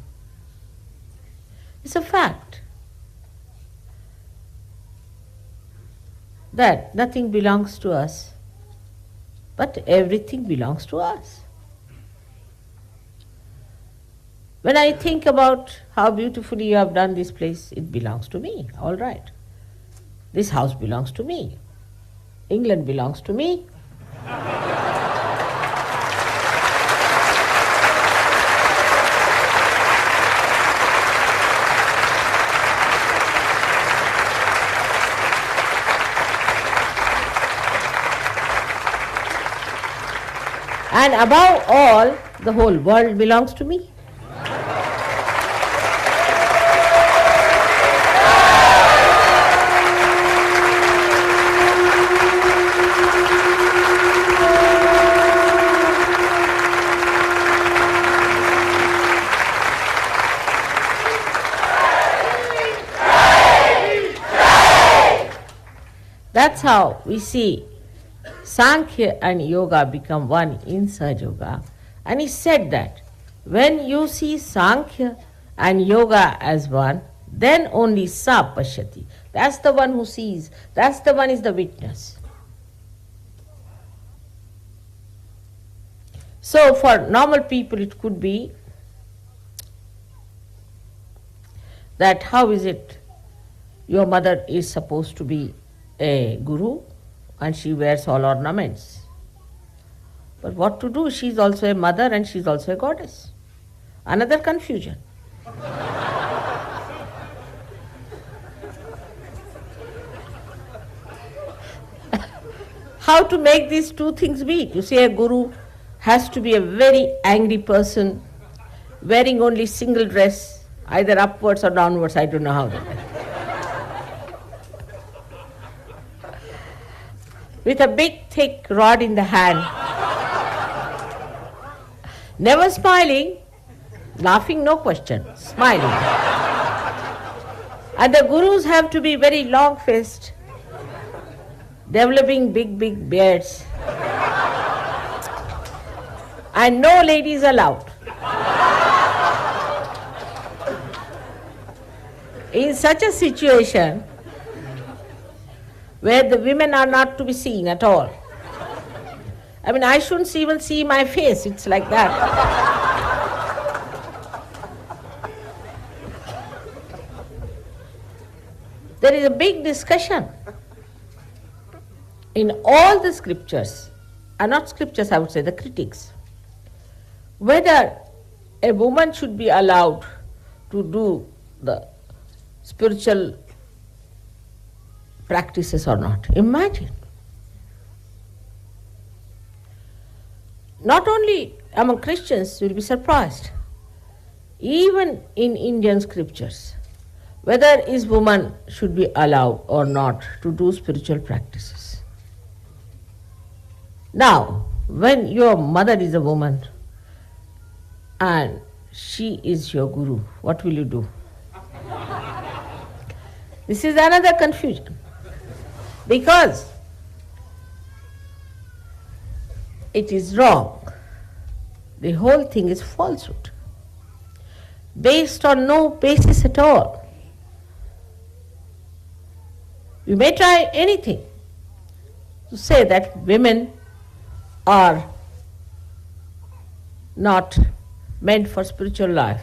It's a fact that nothing belongs to us, but everything belongs to us. When I think about how beautifully you have done this place, it belongs to me, all right. This house belongs to me. England belongs to me. And above all, the whole world belongs to me. That's how we see Sankhya and Yoga become one in Sahaja. And he said that when you see Sankhya and Yoga as one, then only Sa Pashyati. That's the one who sees. That's the one is the witness. So for normal people it could be that how is it your mother is supposed to be a guru and she wears all ornaments. But what to do? She is also a mother and she is also a goddess. Another confusion. How to make these two things meet? You see, a guru has to be a very angry person, wearing only single dress, either upwards or downwards, I don't know how. With a big thick rod in the hand, never smiling, laughing no question, smiling. And the gurus have to be very long-faced, developing big beards, and no ladies allowed. In such a situation, where the women are not to be seen at all, I mean, I shouldn't even see my face, it's like that. There is a big discussion in all the scriptures, and not scriptures, I would say, the critics, whether a woman should be allowed to do the spiritual practices or not. Imagine. Not only among Christians, you will be surprised, even in Indian scriptures, whether is woman should be allowed or not to do spiritual practices. Now, when your mother is a woman and she is your guru, what will you do? This is another confusion, because it is wrong. The whole thing is falsehood, based on no basis at all. You may try anything to say that women are not meant for spiritual life.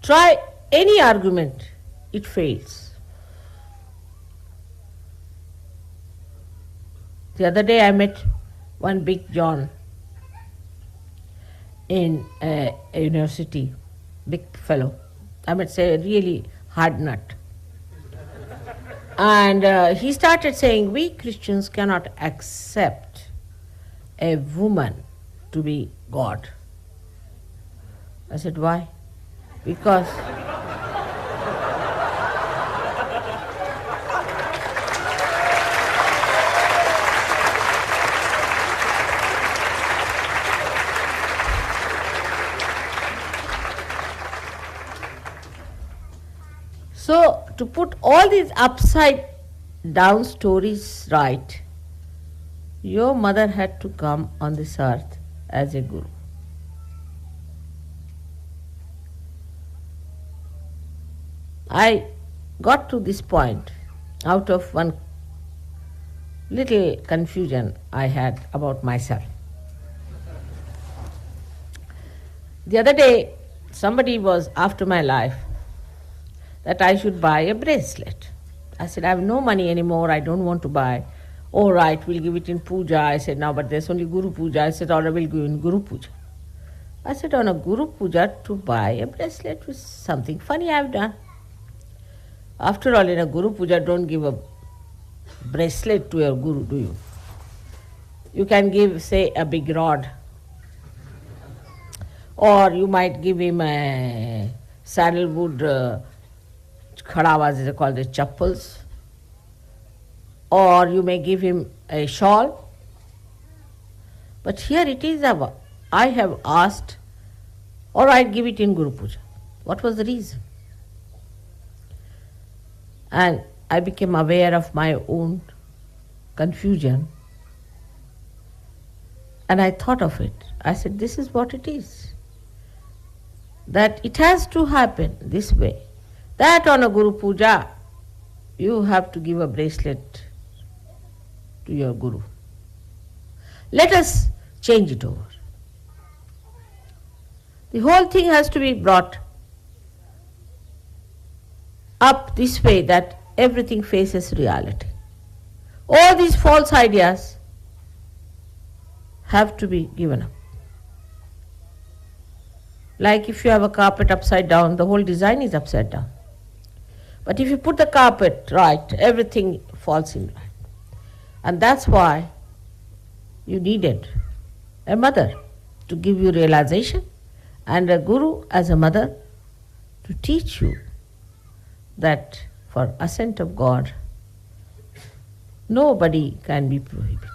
Try any argument, it fails. The other day I met one big John in a university, big fellow, I might say a really hard nut. And he started saying, we Christians cannot accept a woman to be God. I said, why? Because so, to put all these upside down stories right, your mother had to come on this earth as a guru. I got to this point out of one little confusion I had about myself. The other day, somebody was after my life that I should buy a bracelet. I said, I have no money anymore, I don't want to buy. All right, we'll give it in puja. I said, no, but there's only Guru Puja. I said, all right, we'll give in Guru Puja. I said, on a Guru Puja to buy a bracelet was something funny I've done. After all, in a Guru Puja, don't give a bracelet to your Guru, do you? You can give, say, a big rod. Or you might give him a sandalwood khadawas, they call the chappals. Or you may give him a shawl. But here it is, I have asked, all right, give it in Guru Puja. What was the reason? And I became aware of my own confusion. And I thought of it. I said, this is what it is. That it has to happen this way. That on a Guru Puja, you have to give a bracelet to your Guru. Let us change it over. The whole thing has to be brought this way that everything faces reality. All these false ideas have to be given up. Like if you have a carpet upside down, the whole design is upside down. But if you put the carpet right, everything falls in right. And that's why you needed a mother to give you realization and a guru as a mother to teach you that for ascent of God, nobody can be prohibited.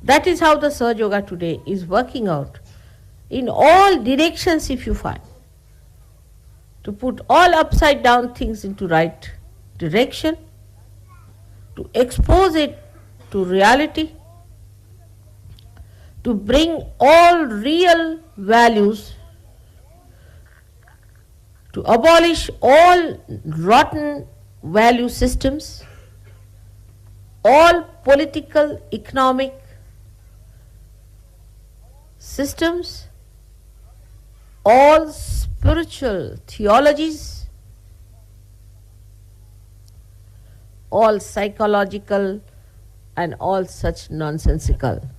That is how the Sahaj Yoga today is working out in all directions, if you find. To put all upside down things into right direction, to expose it to reality, to bring all real values, to abolish all rotten value systems, all political, economic systems, all spiritual theologies, all psychological and all such nonsensical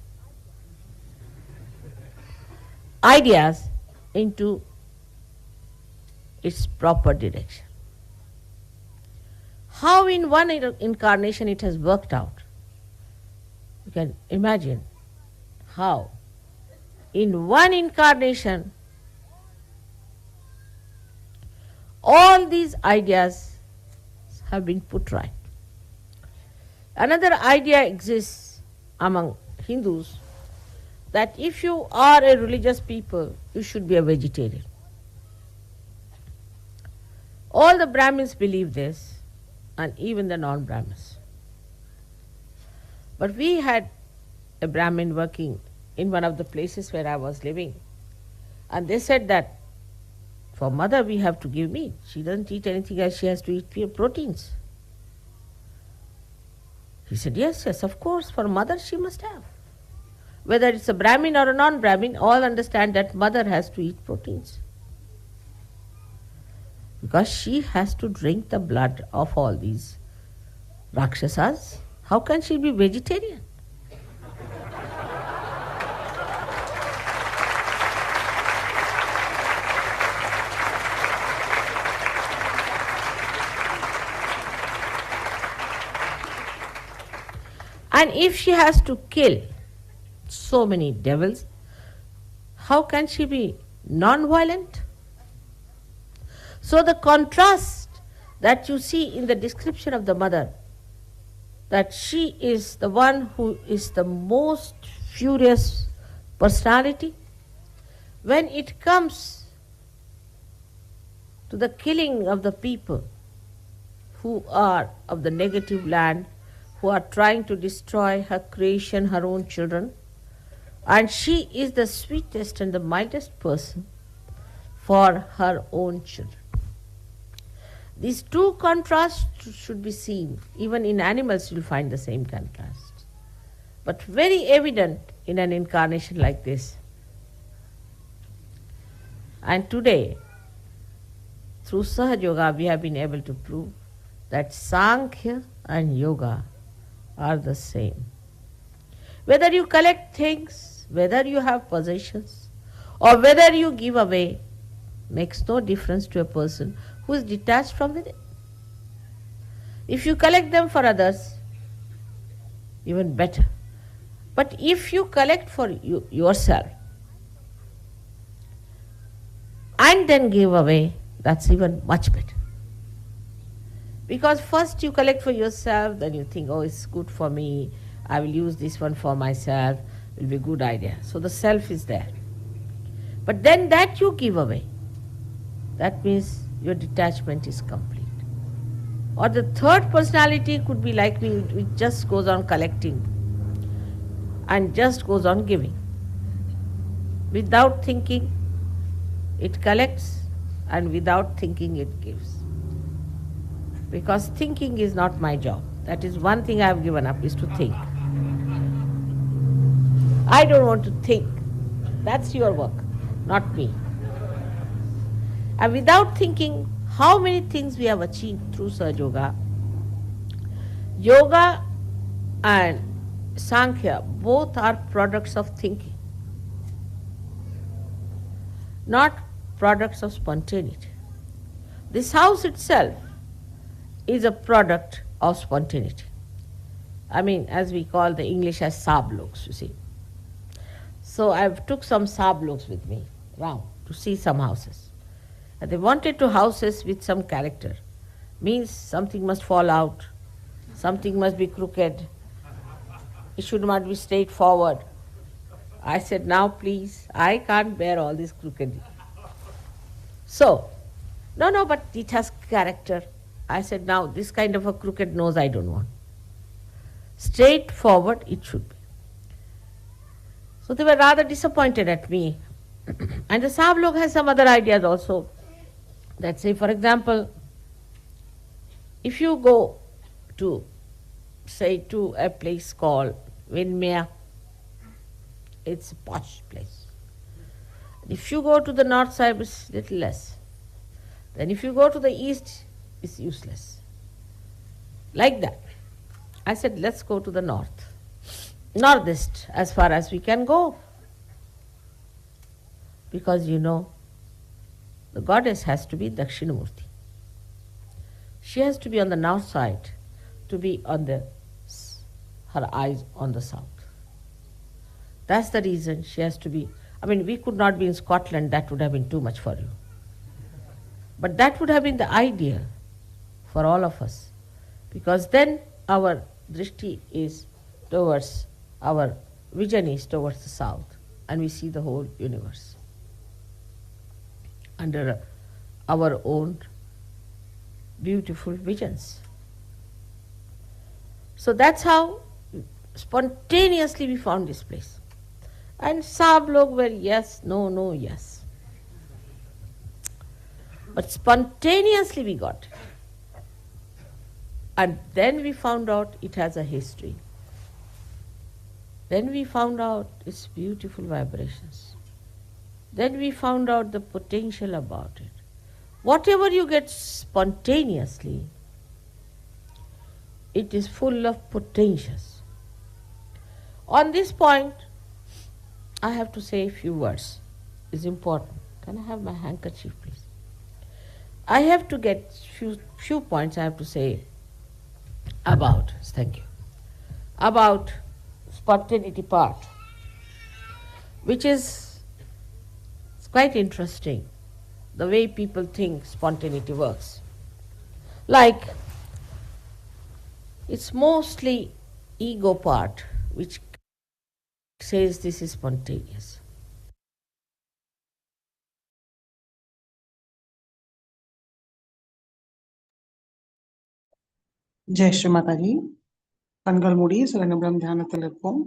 ideas into its proper direction. How in one incarnation it has worked out. You can imagine how in one incarnation all these ideas have been put right. Another idea exists among Hindus that if you are a religious people, you should be a vegetarian. All the Brahmins believe this, and even the non-Brahmins. But we had a Brahmin working in one of the places where I was living, and they said that for mother we have to give meat. She doesn't eat anything else, she has to eat pure proteins. He said, yes, of course, for mother she must have. Whether it's a Brahmin or a non-Brahmin, all understand that mother has to eat proteins. Because she has to drink the blood of all these Rakshasas. How can she be vegetarian? And if she has to kill so many devils, how can she be non-violent? So the contrast that you see in the description of the mother, that she is the one who is the most furious personality, when it comes to the killing of the people who are of the negative land, who are trying to destroy her creation, her own children, and she is the sweetest and the mildest person for her own children. These two contrasts should be seen. Even in animals you'll find the same contrast. But very evident in an incarnation like this. And today, through Sahaj Yoga, we have been able to prove that Sankhya and Yoga are the same. Whether you collect things, whether you have possessions, or whether you give away, makes no difference to a person who is detached from within. If you collect them for others, even better. But if you collect for yourself and then give away, that's even much better. Because first you collect for yourself, then you think, oh, it's good for me, I will use this one for myself, it will be a good idea. So the self is there. But then that you give away, that means your detachment is complete. Or the third personality could be like me, which just goes on collecting and just goes on giving. Without thinking, it collects, and without thinking, it gives. Because thinking is not my job. That is one thing I have given up, is to think. I don't want to think. That's your work, not me. And without thinking how many things we have achieved through Sahaja Yoga, yoga and Sankhya both are products of thinking, not products of spontaneity. This house itself is a product of spontaneity. I mean, as we call the English as sabloks, you see. So I took some sabloks with me round to see some houses. And they wanted to houses with some character. Means something must fall out, something must be crooked, it should not be straightforward. I said, now please, I can't bear all this crookedness. So, no, but it has character. I said, now this kind of a crooked nose I don't want. Straightforward it should be. So they were rather disappointed at me. And the Savlok has some other ideas also. That say, for example, if you go to, say, to a place called Vinmaya, it's a posh place. If you go to the north side, it's little less. Then if you go to the east, it's useless. Like that. I said, let's go to the north. Northeast, as far as we can go. Because the goddess has to be Dakshinamurti. She has to be on the north side to be on her eyes on the south. That's the reason she has to be. I mean, we could not be in Scotland, that would have been too much for you. But that would have been the idea for all of us. Because then our drishti is towards, our vision is towards the south, and we see the whole universe under our own beautiful visions. So that's how spontaneously we found this place. And Sab log were yes, no, no, yes. But spontaneously we got it. And then we found out it has a history. Then we found out its beautiful vibrations. Then we found out the potential about it. Whatever you get spontaneously, it is full of potentials. On this point, I have to say a few words. It's important. Can I have my handkerchief, please? I have to get few points I have to say about, thank you, about spontaneity part, which is quite interesting, the way people think spontaneity works. Like, it's mostly ego part which says this is spontaneous. Jai Sri Mataji. கண்கள் மூடி சில நிமிடம் தியானத்தில் இருப்போம்.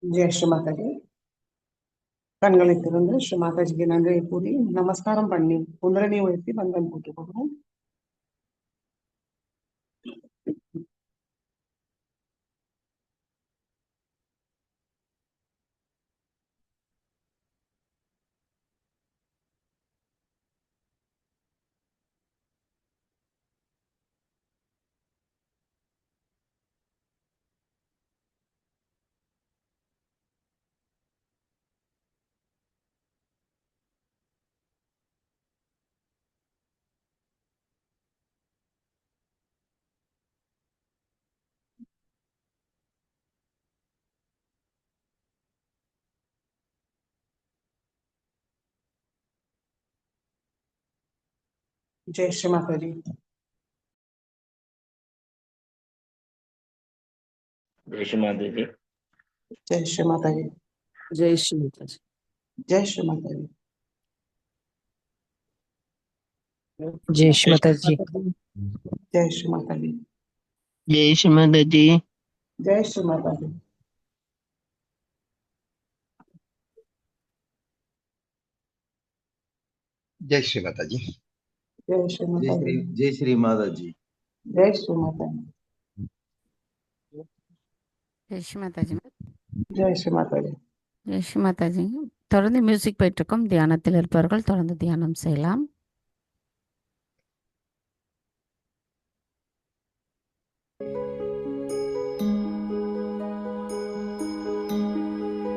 ஜெய் ஸ்ரீ மாதாஜி. கண்களை திறந்து ஸ்ரீ மாதாஜிக்கு நன்றியை கூறி நமஸ்காரம் பண்ணி குண்டலினி உயர்த்தி பந்தன் போட்டுக்கொள்வோம். ஜெய் ஸ்ரீ மாதாஜி. जय श्री माता जी। Jai Sri Mataji. Jai Shri Mataji. Jai Sri Mataji. जय श्री माता जी। ஜெய் ஸ்ரீ மாதாஜி. जय श्री माता जी। ஜெய் ஸ்ரீ மாதாஜி. जय श्री माता जी। ஜெய் ஸ்ரீ மாதாஜி. जय श्री माता जी। ஜெய் ஸ்ரீ மாதாஜி. ஜெய் ஸ்ரீ மாதாஜி. ஜெய் ஸ்ரீ மாதாஜி. ஜெய் ஸ்ரீ மாதாஜி. தொடர்ந்து மியூசிக் போயிட்டு இருக்கோம். தியானத்தில் இருப்பவர்கள் தொடர்ந்து தியானம் செய்யலாம்.